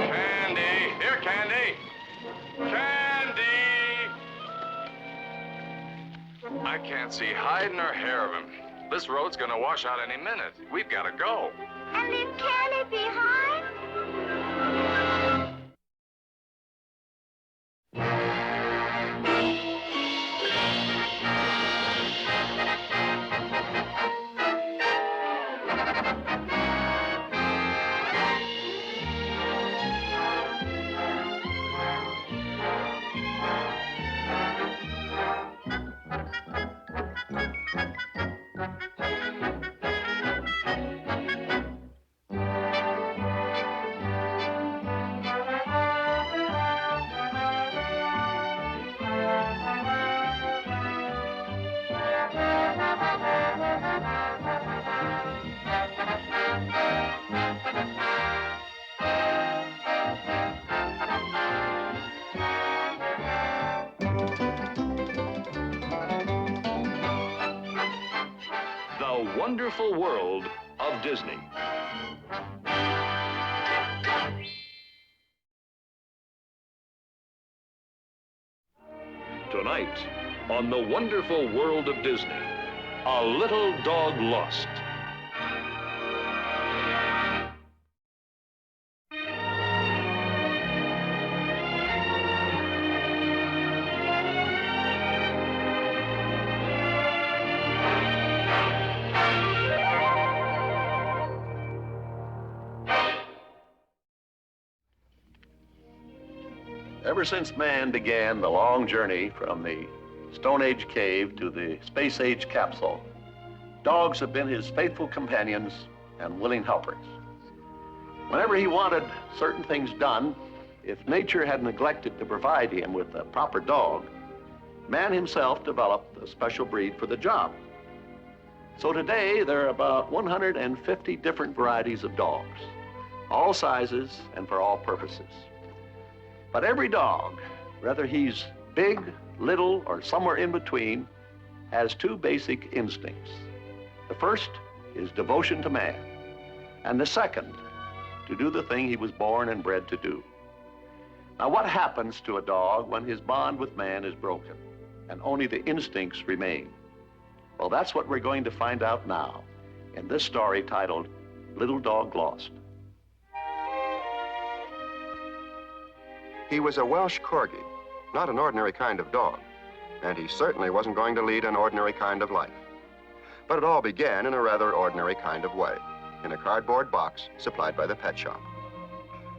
Candy! Here, Candy! Candy! I can't see hide nor hair of him. This road's gonna wash out any minute. We've gotta go. And leave Candy behind? The Wonderful World of Disney. Tonight, on The Wonderful World of Disney, a little dog lost. Ever since man began the long journey from the Stone Age cave to the Space Age capsule, dogs have been his faithful companions and willing helpers. Whenever he wanted certain things done, if nature had neglected to provide him with a proper dog, man himself developed a special breed for the job. So today, there are about 150 different varieties of dogs, all sizes and for all purposes. But every dog, whether he's big, little, or somewhere in between, has two basic instincts. The first is devotion to man, and the second, to do the thing he was born and bred to do. Now, what happens to a dog when his bond with man is broken and only the instincts remain? Well, that's what we're going to find out now in this story titled Little Dog Lost. He was a Welsh corgi, not an ordinary kind of dog, and he certainly wasn't going to lead an ordinary kind of life. But it all began in a rather ordinary kind of way, in a cardboard box supplied by the pet shop.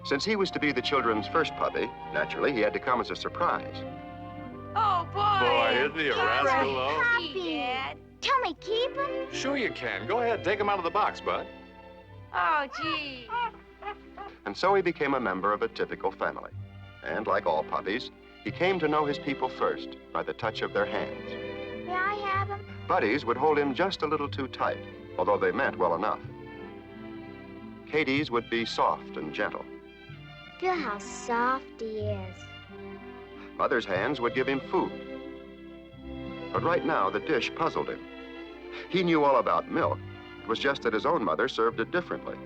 Since he was to be the children's first puppy, naturally he had to come as a surprise. Oh, boy. Boy, isn't he a rascal, though? Happy, Dad. Tell me, keep him? Sure you can. Go ahead, take him out of the box, Bud. Oh, gee. And so he became a member of a typical family. And like all puppies, he came to know his people first by the touch of their hands. May I have him? Buddies would hold him just a little too tight, although they meant well enough. Katie's would be soft and gentle. Feel how soft he is. Mother's hands would give him food. But right now, the dish puzzled him. He knew all about milk. It was just that his own mother served it differently.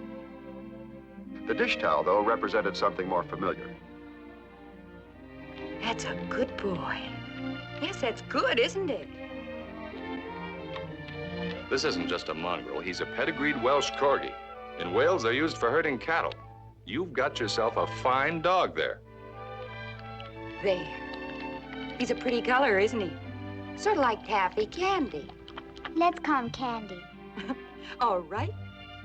The dish towel, though, represented something more familiar. That's a good boy. Yes, that's good, isn't it? This isn't just a mongrel. He's a pedigreed Welsh corgi. In Wales, they're used for herding cattle. You've got yourself a fine dog there. There. He's a pretty color, isn't he? Sort of like Taffy Candy. Let's call him Candy. All right,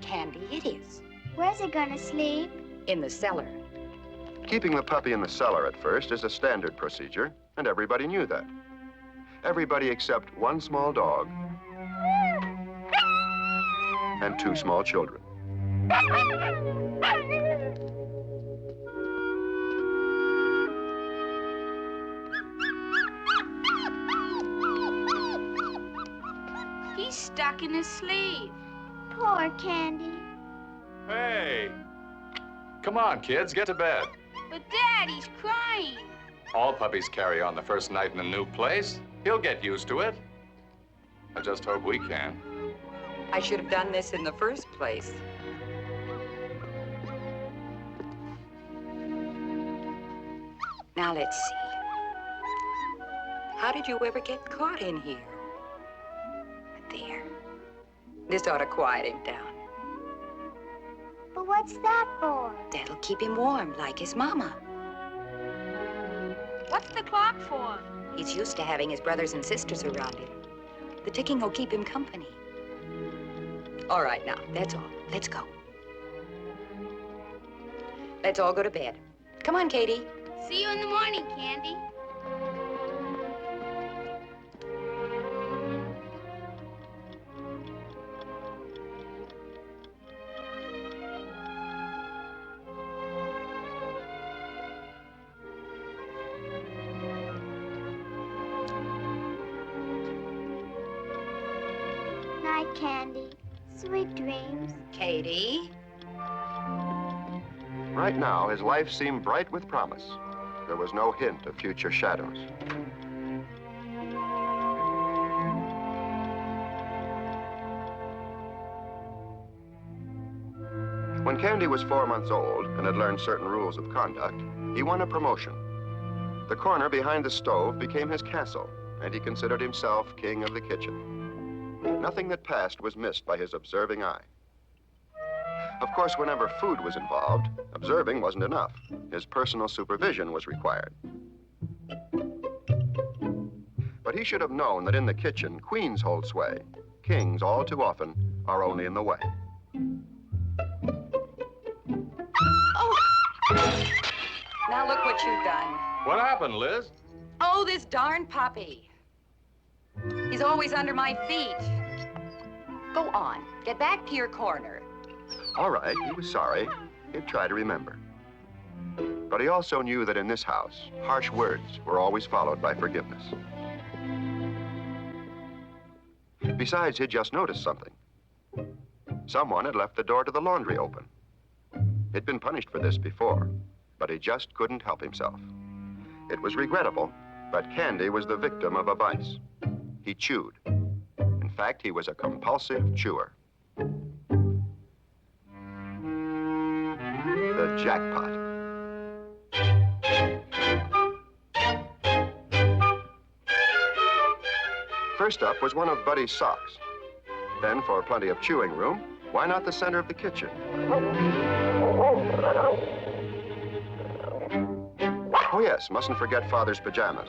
Candy it is. Where's he gonna sleep? In the cellar. Keeping the puppy in the cellar at first is a standard procedure, and everybody knew that. Everybody except one small dog and two small children. He's stuck in his sleeve. Poor Candy. Hey, Come on, kids, get to bed. But Dad, he's crying. All puppies carry on the first night in a new place. He'll get used to it. I just hope we can. I should have done this in the first place. Now let's see. How did you ever get caught in here? There. This ought to quiet him down. But what's that for? That'll keep him warm, like his mama. What's the clock for? He's used to having his brothers and sisters around him. The ticking will keep him company. All right, now, that's all. Let's go. Let's all go to bed. Come on, Katie. See you in the morning, Candy. Night, Candy. Sweet dreams. Katie. Right now, his life seemed bright with promise. There was no hint of future shadows. When Candy was 4 months old and had learned certain rules of conduct, he won a promotion. The corner behind the stove became his castle, and he considered himself king of the kitchen. Nothing that passed was missed by his observing eye. Of course, whenever food was involved, observing wasn't enough. His personal supervision was required. But he should have known that in the kitchen, queens hold sway. Kings, all too often, are only in the way. Oh! Now look what you've done. What happened, Liz? Oh, this darn puppy. He's always under my feet. Go on. Get back to your corner. All right, he was sorry. He'd try to remember. But he also knew that in this house, harsh words were always followed by forgiveness. Besides, he'd just noticed something. Someone had left the door to the laundry open. He'd been punished for this before, but he just couldn't help himself. It was regrettable, but Candy was the victim of a vice. He chewed. In fact, he was a compulsive chewer. The jackpot. First up was one of Buddy's socks. Then, for plenty of chewing room, why not the center of the kitchen? Oh yes, mustn't forget Father's pajamas.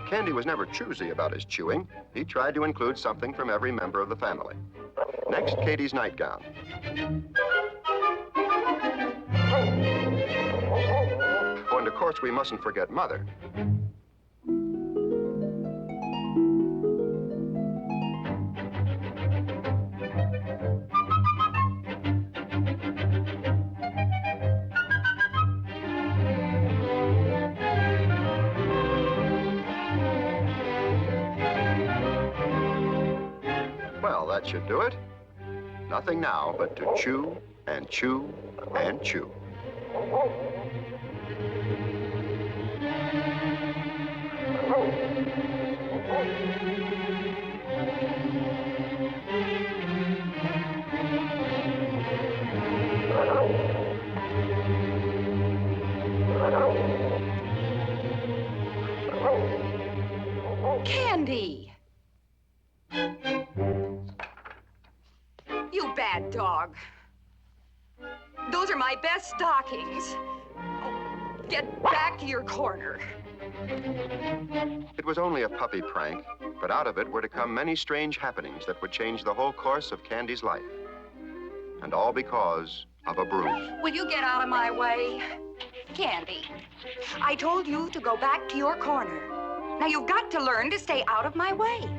Candy was never choosy about his chewing. He tried to include something from every member of the family. Next, Katie's nightgown. Oh, and of course, we mustn't forget Mother. Well, that should do it. Nothing now but to chew and chew and chew. Candy! You bad dog. Those are my best stockings. Oh, get back to your corner. It was only a puppy prank, but out of it were to come many strange happenings that would change the whole course of Candy's life. And all because of a bruise. Will you get out of my way? Candy, I told you to go back to your corner. Now you've got to learn to stay out of my way.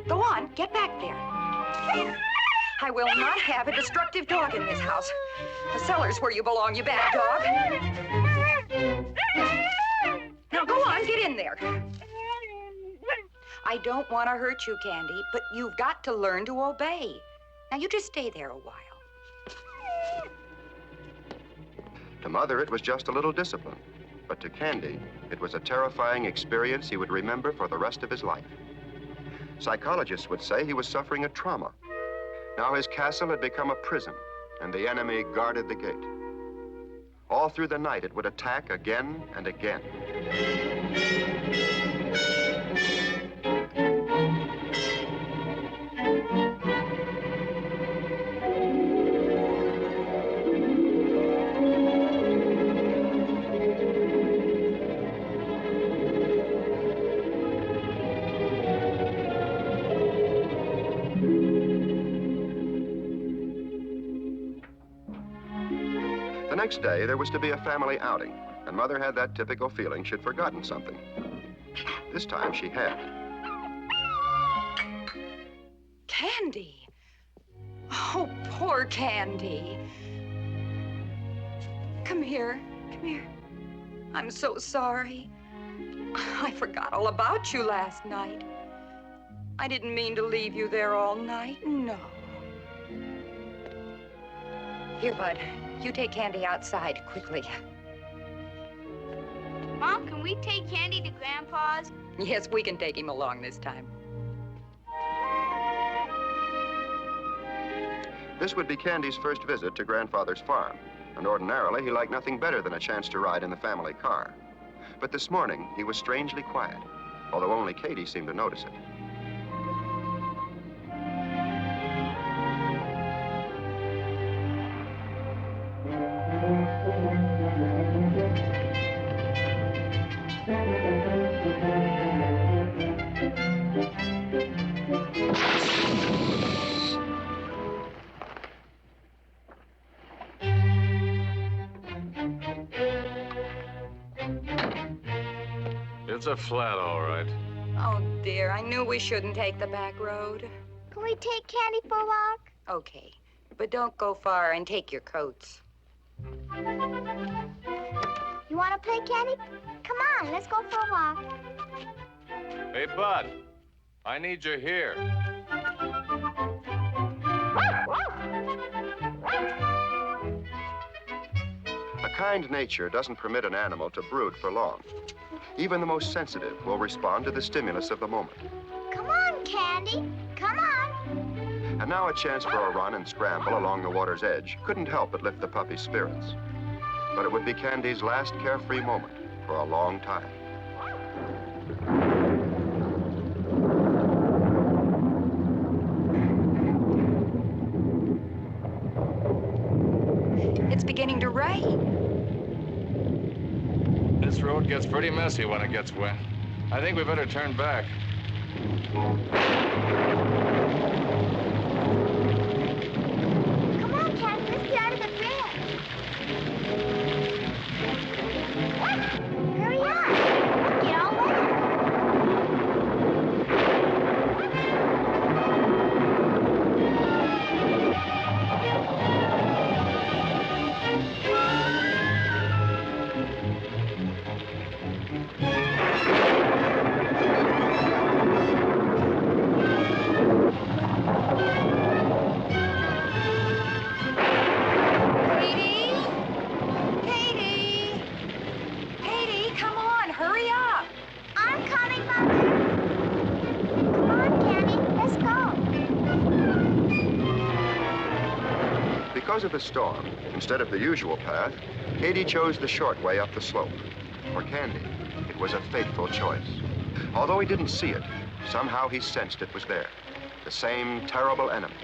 Go on, get back there. I will not have a destructive dog in this house. The cellar's where you belong, you bad dog. Now go on, get in there. I don't want to hurt you, Candy, but you've got to learn to obey. Now you just stay there a while. To Mother, it was just a little discipline. But to Candy, it was a terrifying experience he would remember for the rest of his life. Psychologists would say he was suffering a trauma. Now his castle had become a prison, and the enemy guarded the gate. All through the night, it would attack again and again. The next day, there was to be a family outing, and Mother had that typical feeling she'd forgotten something. This time, she had. Candy. Oh, poor Candy. Come here. Come here. I'm so sorry. I forgot all about you last night. I didn't mean to leave you there all night, no. Here, Bud, you take Candy outside quickly. Mom, can we take Candy to Grandpa's? Yes, we can take him along this time. This would be Candy's first visit to Grandfather's farm, and ordinarily he liked nothing better than a chance to ride in the family car. But this morning, he was strangely quiet, although only Katie seemed to notice it. It's a flat, all right. Oh, dear, I knew we shouldn't take the back road. Can we take Candy for a walk? Okay, but don't go far and take your coats. You want to play, Candy? Come on, let's go for a walk. Hey, Bud, I need you here. A kind nature doesn't permit an animal to brood for long. Even the most sensitive will respond to the stimulus of the moment. Come on, Candy. Come on. And now a chance for a run and scramble along the water's edge couldn't help but lift the puppy's spirits. But it would be Candy's last carefree moment for a long time. It's beginning to rain. This road gets pretty messy when it gets wet. I think we better turn back. Come on, Candy, let's get out of the bridge. Hurry up. We'll get all wet. Because of the storm, instead of the usual path, Katie chose the short way up the slope. For Candy, it was a fateful choice. Although he didn't see it, somehow he sensed it was there. The same terrible enemy.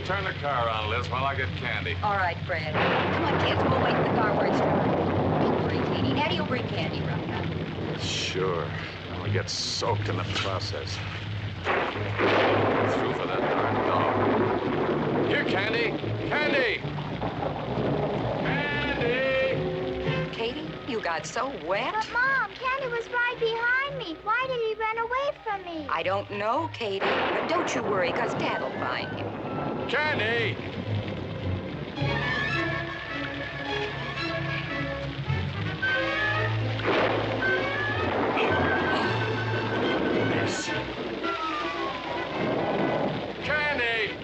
You turn the car around, Liz, while I get Candy. All right, Fred. Come on, kids. We'll wait in the car where it's dry. Don't worry, Katie. Daddy will bring Candy right. Sure. Only get soaked in the process. Through for that darn dog. Here, Candy! Candy! Candy! Katie, you got so wet. But, Mom, Candy was right behind me. Why did he run away from me? I don't know, Katie. But don't you worry, because Dad will find him. Candy! Yes. Candy!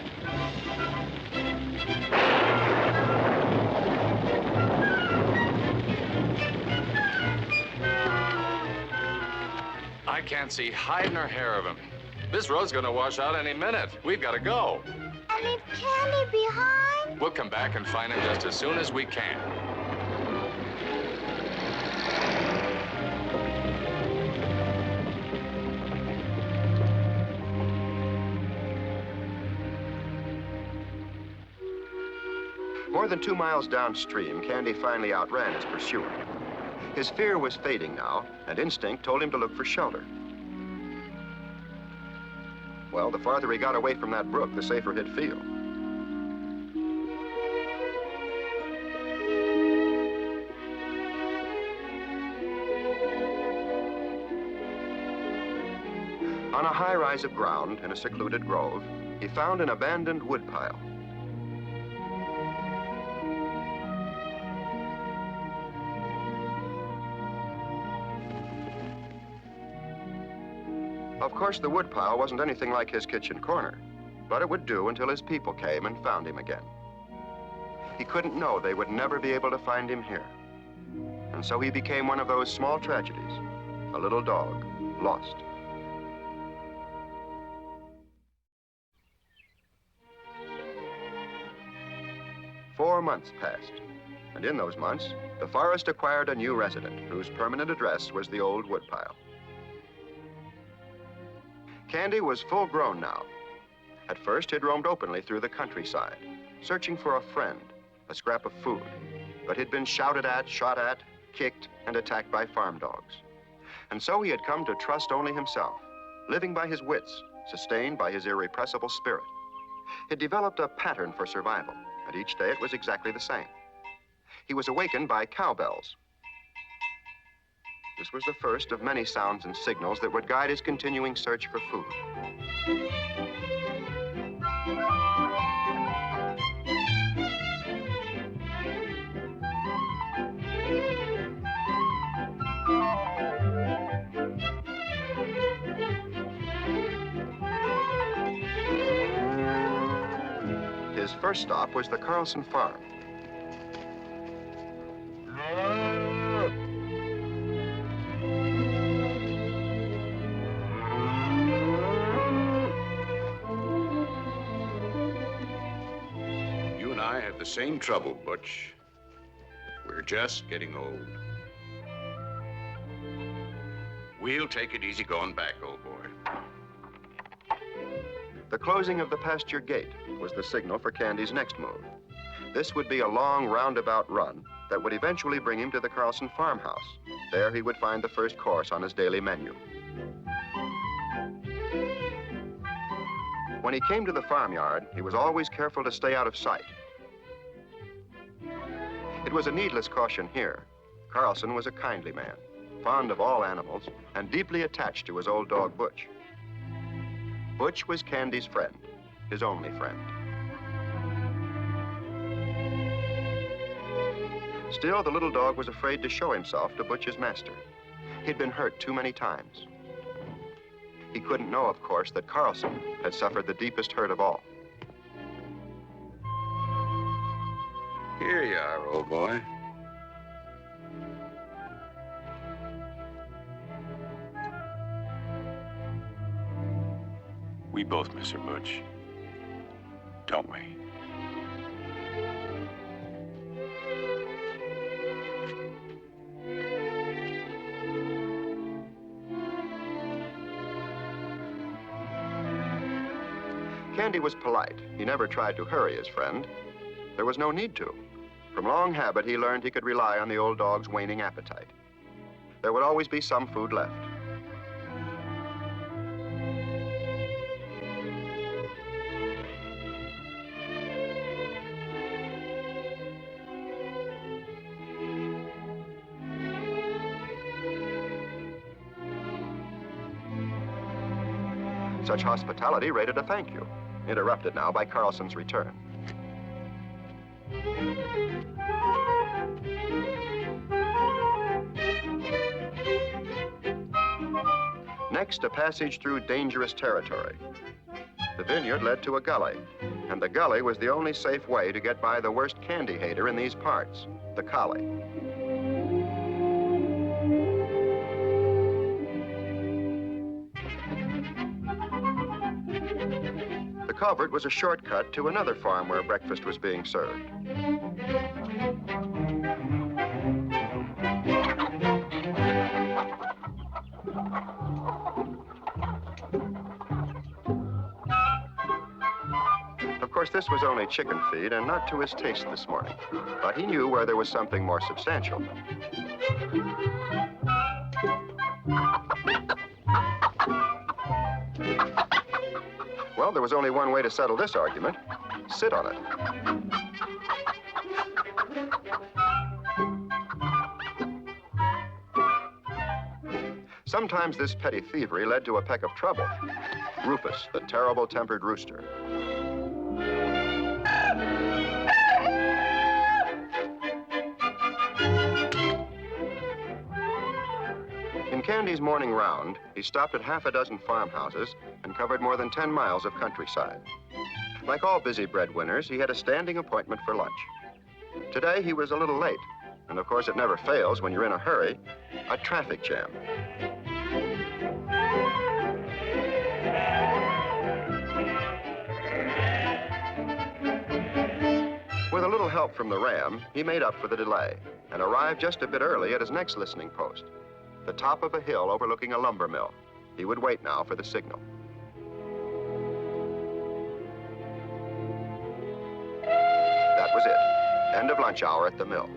I can't see hide nor hair of him. This road's gonna wash out any minute. We've got to go. And leave Candy behind? We'll come back and find him just as soon as we can. More than 2 miles downstream, Candy finally outran his pursuer. His fear was fading now, and instinct told him to look for shelter. Well, the farther he got away from that brook, the safer he'd feel. On a high rise of ground in a secluded grove, he found an abandoned woodpile. Of course, the woodpile wasn't anything like his kitchen corner, but it would do until his people came and found him again. He couldn't know they would never be able to find him here. And so he became one of those small tragedies, a little dog lost. Four months passed, and in those months, the forest acquired a new resident whose permanent address was the old woodpile. Candy was full grown now. At first, he'd roamed openly through the countryside, searching for a friend, a scrap of food. But he'd been shouted at, shot at, kicked, and attacked by farm dogs. And so he had come to trust only himself, living by his wits, sustained by his irrepressible spirit. He'd developed a pattern for survival, and each day it was exactly the same. He was awakened by cowbells. This was the first of many sounds and signals that would guide his continuing search for food. His first stop was the Carlson farm. You and I have the same trouble, Butch. We're just getting old. We'll take it easy going back, old boy. The closing of the pasture gate was the signal for Candy's next move. This would be a long roundabout run that would eventually bring him to the Carlson farmhouse. There he would find the first course on his daily menu. When he came to the farmyard, he was always careful to stay out of sight. It was a needless caution here. Carlson was a kindly man, fond of all animals, and deeply attached to his old dog, Butch. Butch was Candy's friend, his only friend. Still, the little dog was afraid to show himself to Butch's master. He'd been hurt too many times. He couldn't know, of course, that Carlson had suffered the deepest hurt of all. Here you are, old boy. We both miss her, Butch. Don't we? Candy was polite. He never tried to hurry his friend. There was no need to. From long habit, he learned he could rely on the old dog's waning appetite. There would always be some food left. Such hospitality rated a thank you, interrupted now by Carlson's return. Next, a passage through dangerous territory. The vineyard led to a gully, and the gully was the only safe way to get by the worst candy hater in these parts, the collie. The covert was a shortcut to another farm where breakfast was being served. Of course, this was only chicken feed and not to his taste this morning, but he knew where there was something more substantial. Well, there was only one way to settle this argument. Sit on it. Sometimes this petty thievery led to a peck of trouble. Rufus, the terrible-tempered rooster. In Candy's morning round, he stopped at half a dozen farmhouses and covered more than 10 miles of countryside. Like all busy breadwinners, he had a standing appointment for lunch. Today, he was a little late, and of course it never fails when you're in a hurry, a traffic jam. With a little help from the ram, he made up for the delay and arrived just a bit early at his next listening post, the top of a hill overlooking a lumber mill. He would wait now for the signal. That was it. End of lunch hour at the mill.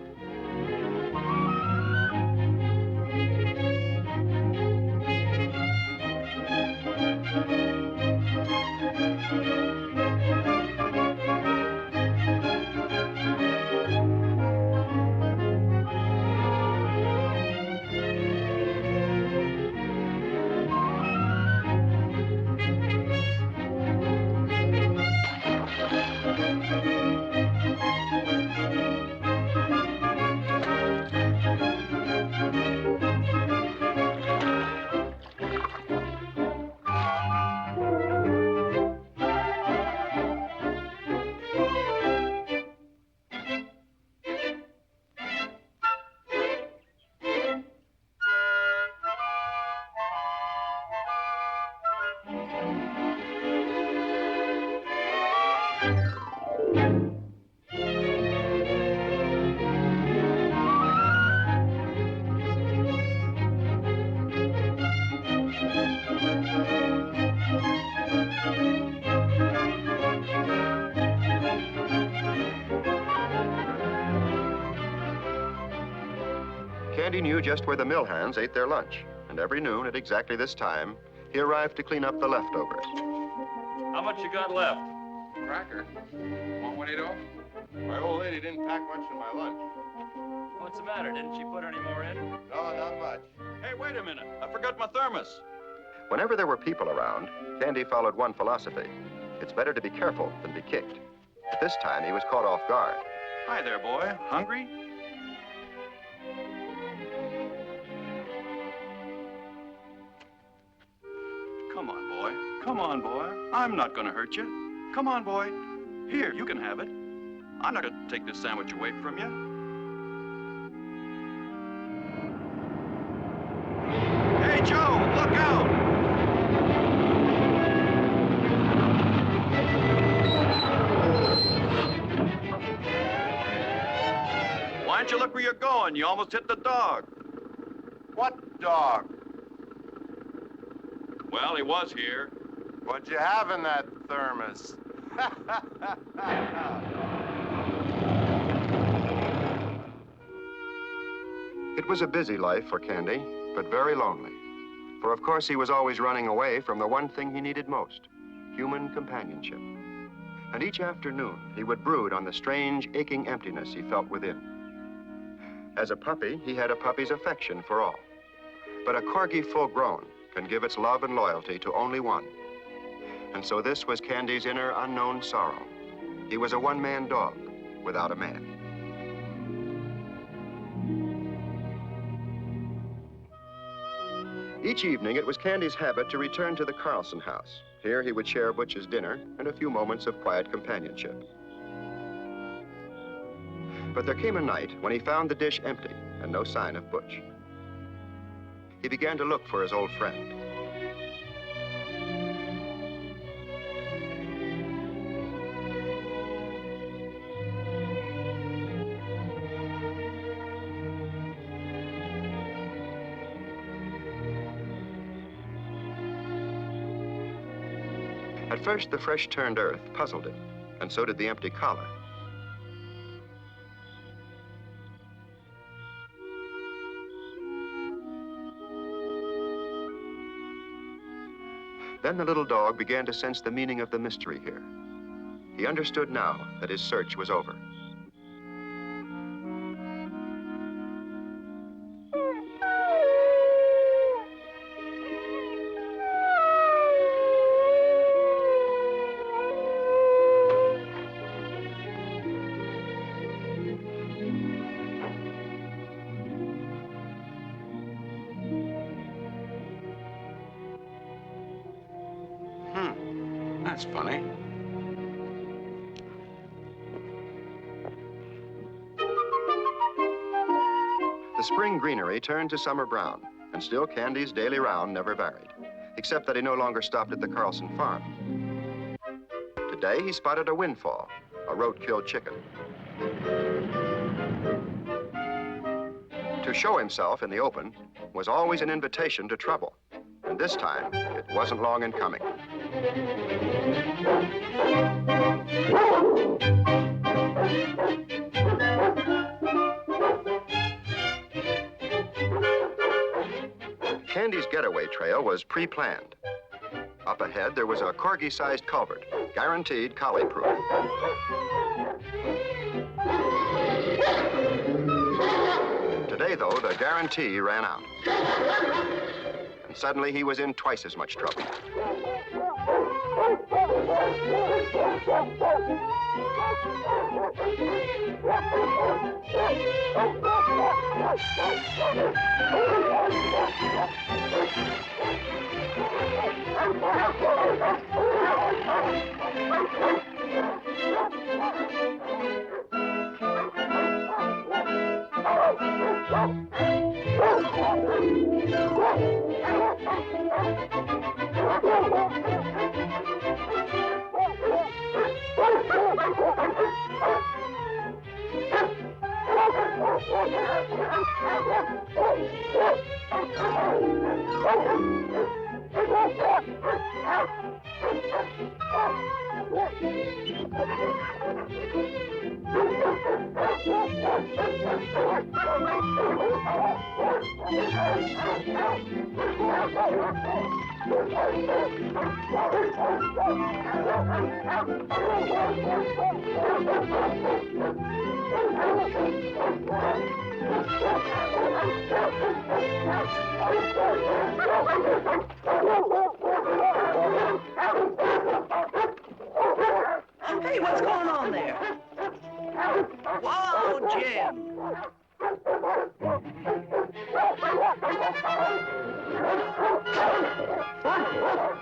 Candy knew just where the mill hands ate their lunch, and every noon at exactly this time, he arrived to clean up the leftovers. How much you got left? Cracker. Want one, Edo? My old lady didn't pack much in my lunch. What's the matter? Didn't she put any more in? No, not much. Hey, wait a minute. I forgot my thermos. Whenever there were people around, Candy followed one philosophy. It's better to be careful than be kicked. But this time, he was caught off guard. Hi there, boy. Hungry? Come on, boy. Come on, boy. I'm not gonna hurt you. Come on, boy. Here, you can have it. I'm not gonna take this sandwich away from you. Hey, Joe, look out! Why don't you look where you're going? You almost hit the dog. What dog? Well, he was here. What'd you have in that thermos? It was a busy life for Candy, but very lonely. For of course he was always running away from the one thing he needed most, human companionship. And each afternoon, he would brood on the strange, aching emptiness he felt within. As a puppy, he had a puppy's affection for all. But a corgi full grown can give its love and loyalty to only one. And so this was Candy's inner unknown sorrow. He was a one-man dog without a man. Each evening, it was Candy's habit to return to the Carlson house. Here, he would share Butch's dinner and a few moments of quiet companionship. But there came a night when he found the dish empty and no sign of Butch. He began to look for his old friend. At first, the fresh-turned earth puzzled him, and so did the empty collar. Then the little dog began to sense the meaning of the mystery here. He understood now that his search was over. That's funny. The spring greenery turned to summer brown, and still Candy's daily round never varied, except that he no longer stopped at the Carlson farm. Today, he spotted a windfall, a road-killed chicken. To show himself in the open was always an invitation to trouble, and this time, it wasn't long in coming. Candy's getaway trail was pre-planned. Up ahead, there was a corgi-sized culvert, guaranteed collie-proof. Today, though, the guarantee ran out. And suddenly, he was in twice as much trouble. Hey, what's going on there? Whoa, Jim!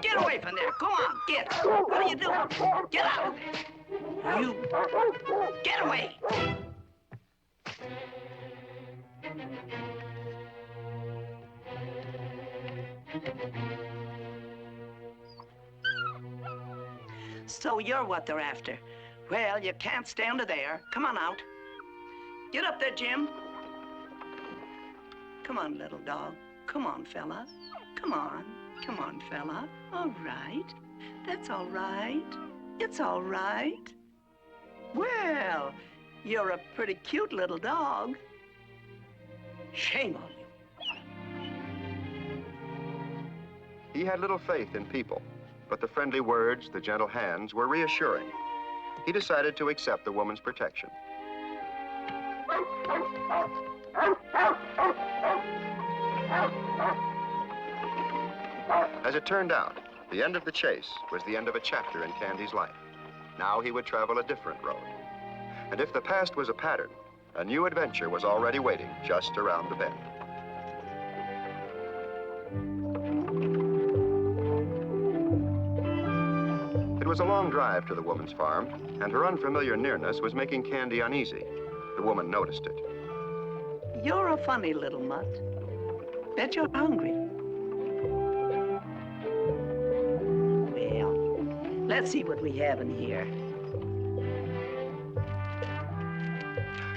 Get away from there. Come on, get. What are you doing? Get out of there. You. Get away. So you're what they're after. Well, you can't stay under there. Come on out. Get up there, Jim. Come on, little dog. Come on, fella. Come on. Come on, fella. All right. That's all right. It's all right. Well, you're a pretty cute little dog. Shame on you. He had little faith in people, but the friendly words, the gentle hands were reassuring. He decided to accept the woman's protection. As it turned out, the end of the chase was the end of a chapter in Candy's life. Now he would travel a different road. And if the past was a pattern, a new adventure was already waiting just around the bend. It was a long drive to the woman's farm, and her unfamiliar nearness was making Candy uneasy. The woman noticed it. You're a funny little mutt. Bet you're hungry. Well, let's see what we have in here.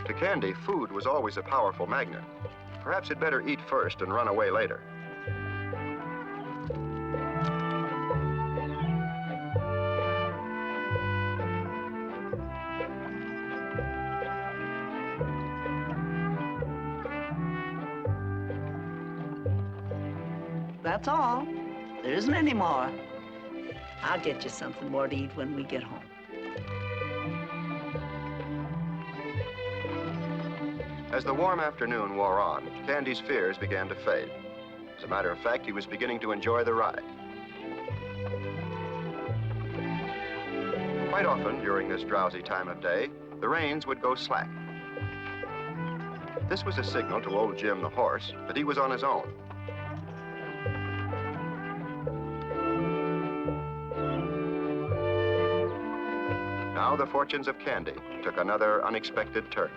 To Candy, food was always a powerful magnet. Perhaps he'd better eat first and run away later. That's all. There isn't any more. I'll get you something more to eat when we get home. As the warm afternoon wore on, Candy's fears began to fade. As a matter of fact, he was beginning to enjoy the ride. Quite often during this drowsy time of day, the reins would go slack. This was a signal to old Jim the horse that he was on his own. Now the fortunes of Candy took another unexpected turn.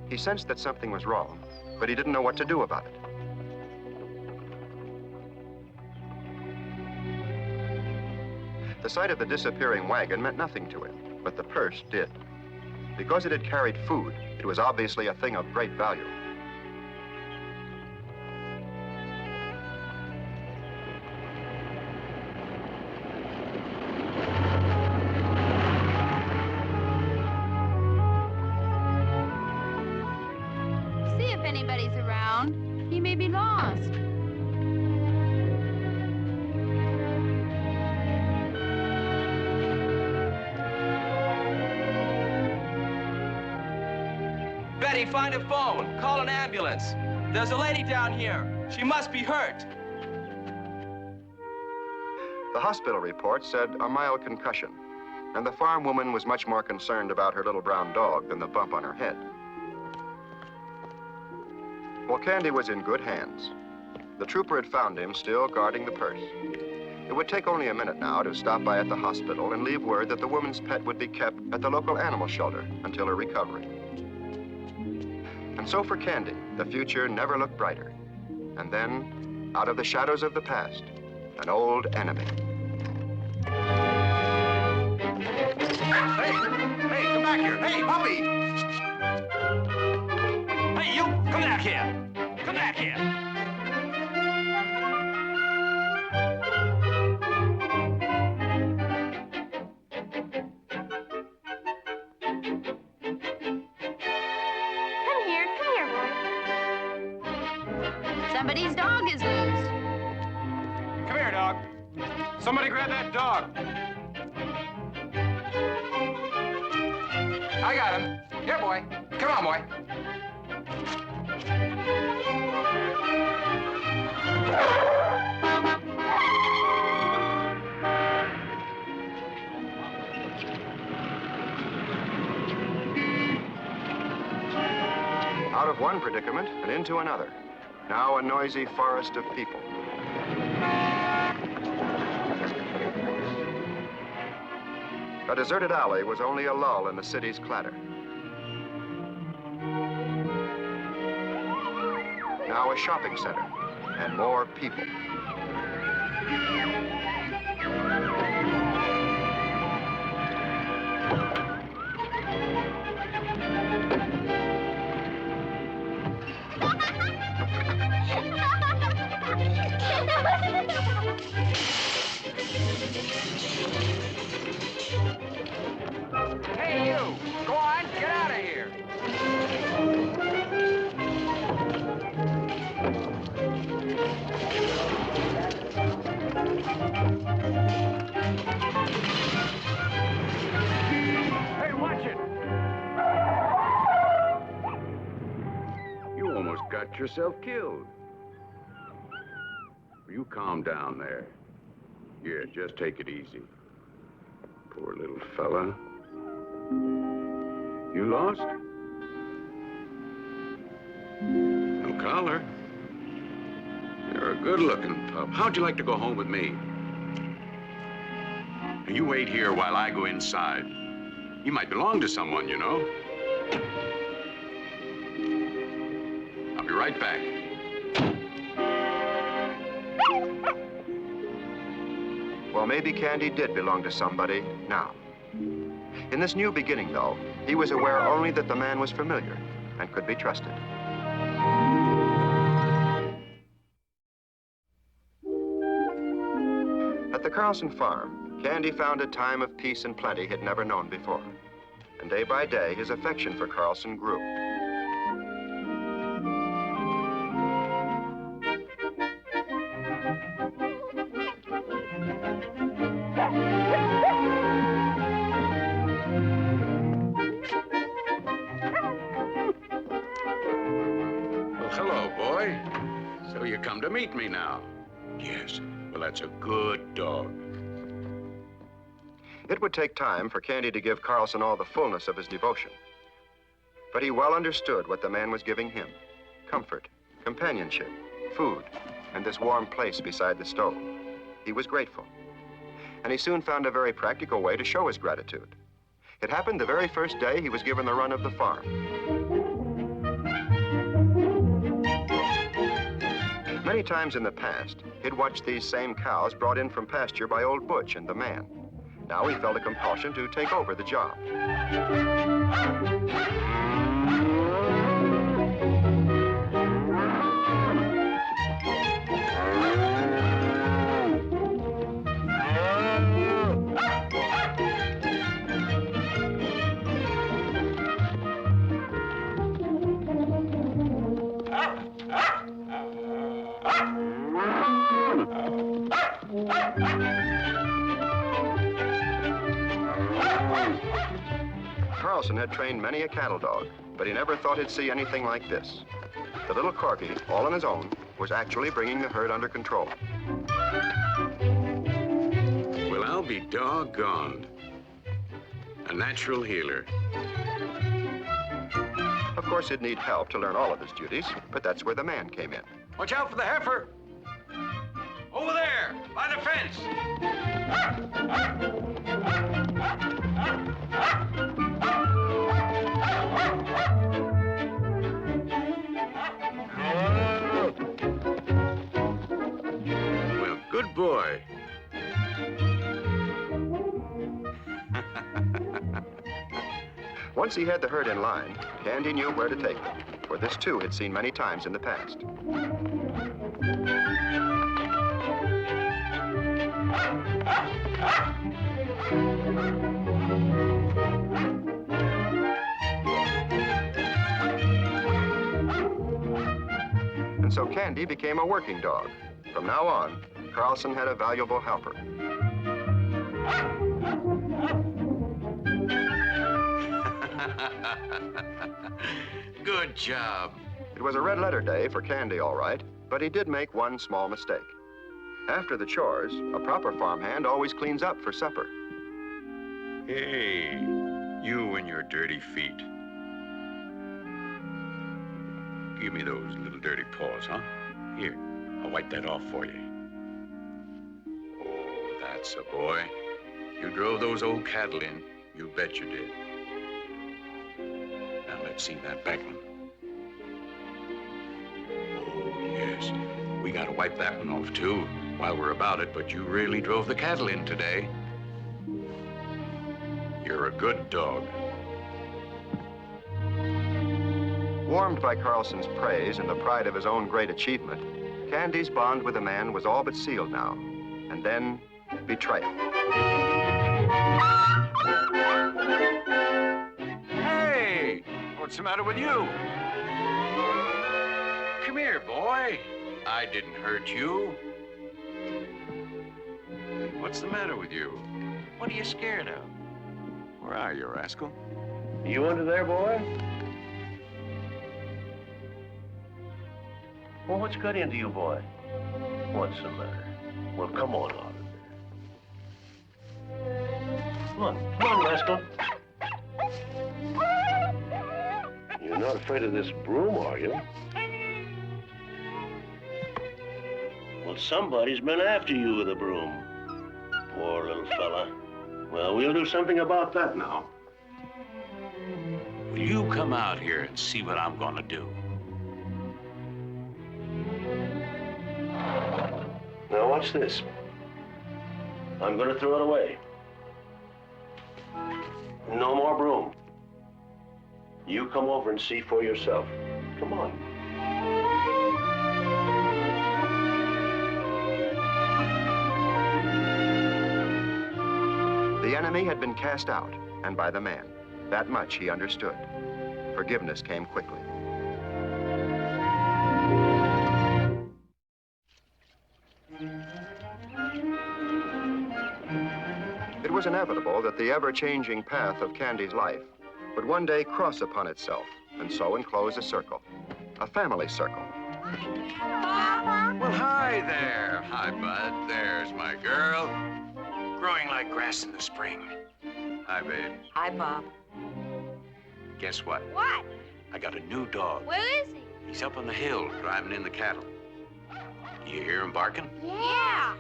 He sensed that something was wrong, but he didn't know what to do about it. The sight of the disappearing wagon meant nothing to him, but the purse did. Because it had carried food, it was obviously a thing of great value. See if anybody's around. He may be lost. Betty, find a phone. Call an ambulance. There's a lady down here. She must be hurt. The hospital report said a mild concussion, and the farm woman was much more concerned about her little brown dog than the bump on her head. Well, Candy was in good hands. The trooper had found him still guarding the purse. It would take only a minute now to stop by at the hospital and leave word that the woman's pet would be kept at the local animal shelter until her recovery. And so for Candy, the future never looked brighter. And then, out of the shadows of the past, an old enemy. Hey, come back here. Hey, puppy! Hey, you! Come back here! Come back here! Come here, boy. Somebody's dog is loose. Come here, dog. Somebody grab that dog. I got him. Here, boy. Come on, boy. Out of one predicament and into another. Now a noisy forest of people. A deserted alley was only a lull in the city's clatter. Now a shopping center and more people. Hey, you! Go on, get out of here! Hey, watch it! You almost got yourself killed. You calm down there. Yeah, just take it easy. Poor little fella. You lost? No collar. You're a good-looking pup. How'd you like to go home with me? Now, you wait here while I go inside. He might belong to someone, you know. I'll be right back. Well, maybe Candy did belong to somebody now. In this new beginning, though, he was aware only that the man was familiar and could be trusted. At the Carlson farm, Candy found a time of peace and plenty he'd never known before. And day by day, his affection for Carlson grew. Well, hello, boy. So you come to meet me now? Yes. Well, that's a good dog. It would take time for Candy to give Carlson all the fullness of his devotion. But he well understood what the man was giving him: comfort, companionship, food, and this warm place beside the stove. He was grateful. And he soon found a very practical way to show his gratitude. It happened the very first day he was given the run of the farm. Many times in the past, he'd watched these same cows brought in from pasture by old Butch and the man. Now he felt a compulsion to take over the job. Carlson had trained many a cattle dog, but he never thought he'd see anything like this. The little corgi, all on his own, was actually bringing the herd under control. Well, I'll be doggone. A natural healer. Of course, he'd need help to learn all of his duties, but that's where the man came in. Watch out for the heifer! Over there, by the fence! Well, good boy. Once he had the herd in line, Candy knew where to take them, for this too had seen many times in the past. And so Candy became a working dog. From now on, Carlson had a valuable helper. Good job. It was a red letter day for Candy, all right, but he did make one small mistake. After the chores, a proper farmhand always cleans up for supper. Hey, you and your dirty feet. Give me those little dirty paws, huh? Here, I'll wipe that off for you. Oh, that's a boy. You drove those old cattle in. You bet you did. Now let's see that back one. Oh, yes. We gotta wipe that one off, too, while we're about it, but you really drove the cattle in today. You're a good dog. Warmed by Carlson's praise and the pride of his own great achievement, Candy's bond with the man was all but sealed now. and then betrayal. Hey, what's the matter with you? Come here, boy. I didn't hurt you. What's the matter with you? What are you scared of? Where are you, rascal? You under there, boy? Well, what's got into you, boy? What's the matter? Well, come on out of there. Come on, rascal. You're not afraid of this broom, are you? Well, somebody's been after you with a broom. Poor little fella. Well, we'll do something about that now. Will you come out here and see what I'm gonna do? Now, watch this. I'm gonna throw it away. No more broom. You come over and see for yourself. Come on. The enemy had been cast out, and by the man. That much he understood. Forgiveness came quickly. It was inevitable that the ever-changing path of Candy's life would one day cross upon itself and so enclose a circle, a family circle. Well, hi there. Hi, bud. There's my girl. Growing like grass in the spring. Hi, babe. Hi, Bob. Guess what? What? I got a new dog. Where is he? He's up on the hill driving in the cattle. Do you hear him barking? Yeah.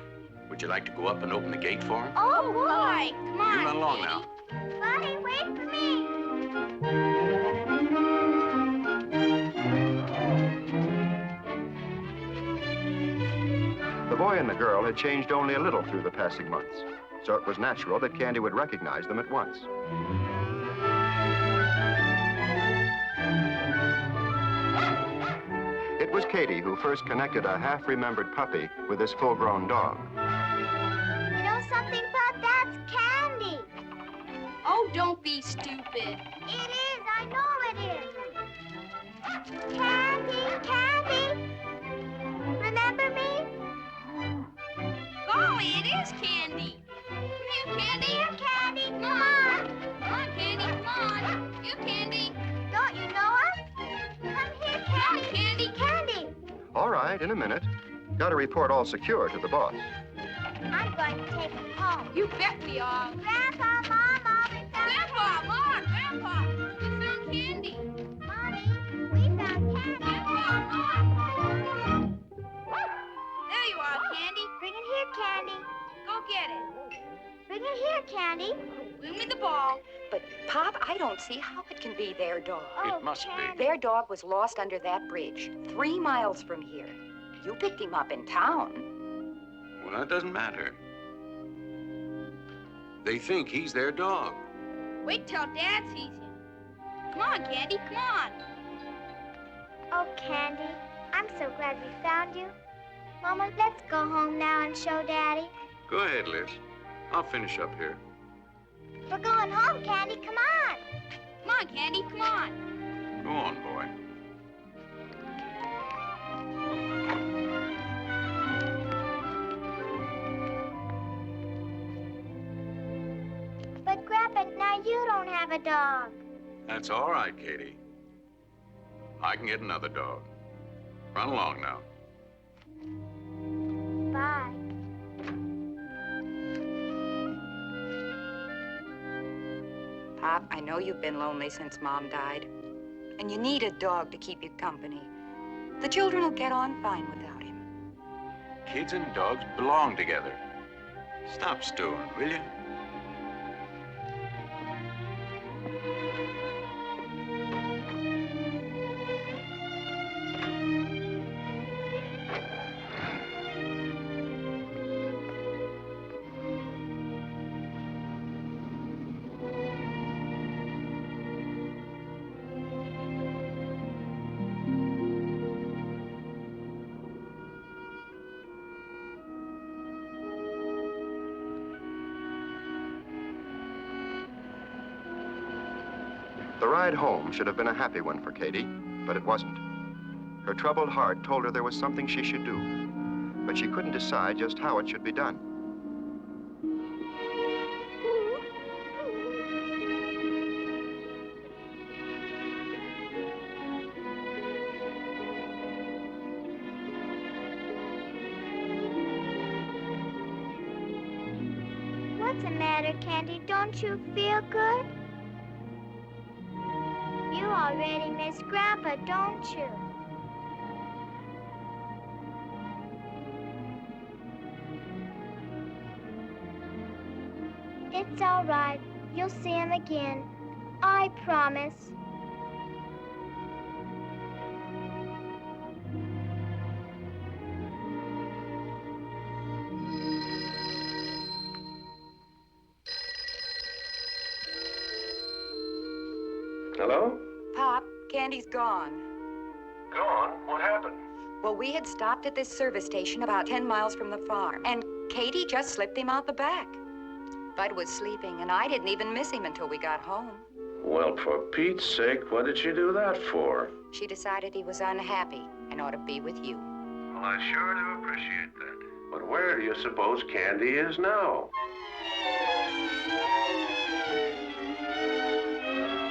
Would you like to go up and open the gate for him? Oh, boy. Come on. You run along now. Buddy, wait for me. The boy and the girl had changed only a little through the passing months, so it was natural that Candy would recognize them at once. It was Katie who first connected a half-remembered puppy with this full-grown dog. You know something, Pop? That's Candy. Oh, don't be stupid. It is. I know it is. Candy, Candy. Remember me? Golly, it is Candy. Come here, Candy. Here, Candy. Come on. Come on, Candy, come on. Here, Candy. Don't you know us? Come here, Candy. Candy. Candy. All right, in a minute. Got to report all secure to the boss. I'm going to take him home. You bet we are. Grandpa, Mama, we found Grandpa, Mom, Grandpa, we found Candy. Mommy, we found Candy. Grandpa, Mom. There you are, Candy. Bring it here, Candy. Go get it. Bring it here, Candy. Bring me the ball. But, Pop, I don't see how it can be their dog. It must be. Candy. Their dog was lost under that bridge, 3 miles from here. You picked him up in town. Well, that doesn't matter. They think he's their dog. Wait till Dad sees him. Come on, Candy, come on. Oh, Candy, I'm so glad we found you. Mama, let's go home now and show Daddy. Go ahead, Liz. I'll finish up here. We're going home, Candy. Come on. Come on, Candy, come on. Go on, boy. But, Grandpa, now you don't have a dog. That's all right, Katie. I can get another dog. Run along now. Bye. Pop, I know you've been lonely since Mom died. And you need a dog to keep you company. The children will get on fine without him. Kids and dogs belong together. Stop stewing, will you? The ride home should have been a happy one for Katie, but it wasn't. Her troubled heart told her there was something she should do, but she couldn't decide just how it should be done. What's the matter, Candy? Don't you feel good? You already miss Grandpa, don't you? It's all right. You'll see him again. I promise. Hello? Pop, Candy's gone. Gone? What happened? Well, we had stopped at this service station about 10 miles from the farm, and Katie just slipped him out the back. Bud was sleeping, and I didn't even miss him until we got home. Well, for Pete's sake, what did she do that for? She decided he was unhappy and ought to be with you. Well, I sure do appreciate that. But where do you suppose Candy is now?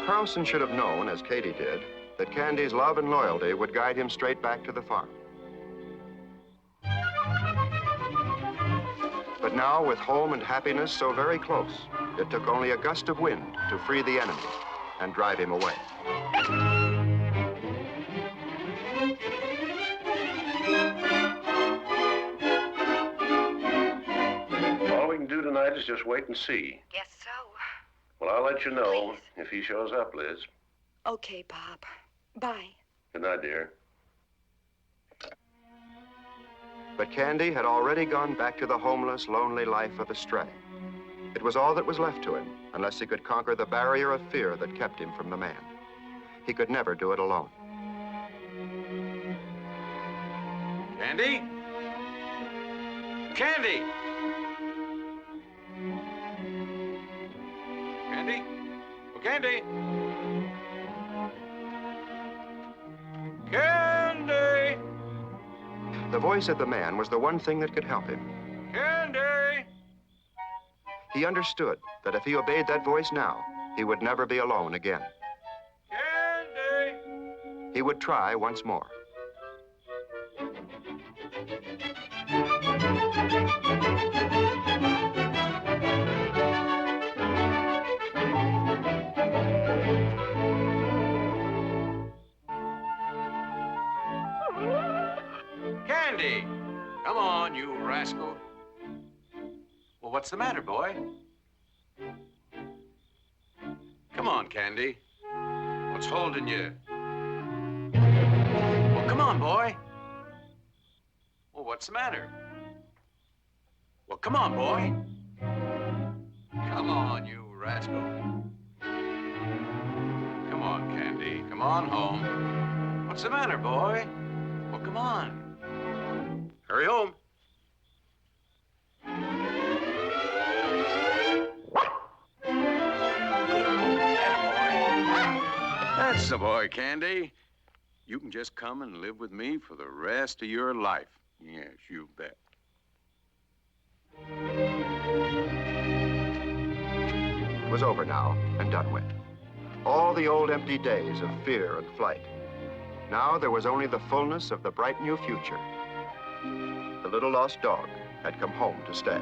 Carlson should have known, as Katie did, that Candy's love and loyalty would guide him straight back to the farm. But now, with home and happiness so very close, it took only a gust of wind to free the enemy and drive him away. All we can do tonight is just wait and see. Guess so. Well, I'll let you know Please. if he shows up, Liz. Okay, Pop. Bye. Good night, dear. But Candy had already gone back to the homeless, lonely life of a stray. It was all that was left to him, unless he could conquer the barrier of fear that kept him from the man. He could never do it alone. Candy? Candy! Candy? Oh, Candy! Candy! The voice of the man was the one thing that could help him. Candy! He understood that if he obeyed that voice now, he would never be alone again. Candy! He would try once more. Candy! Come on, you rascal. Well, what's the matter, boy? Come on, Candy. What's holding you? Well, come on, boy. Well, what's the matter? Well, come on, boy. Come on, you rascal. Come on, Candy. Come on home. What's the matter, boy? Well, come on. Hurry home. That's the boy, Candy. You can just come and live with me for the rest of your life. Yes, you bet. It was over now and done with. All the old empty days of fear and flight. Now there was only the fullness of the bright new future. The little lost dog had come home to stay.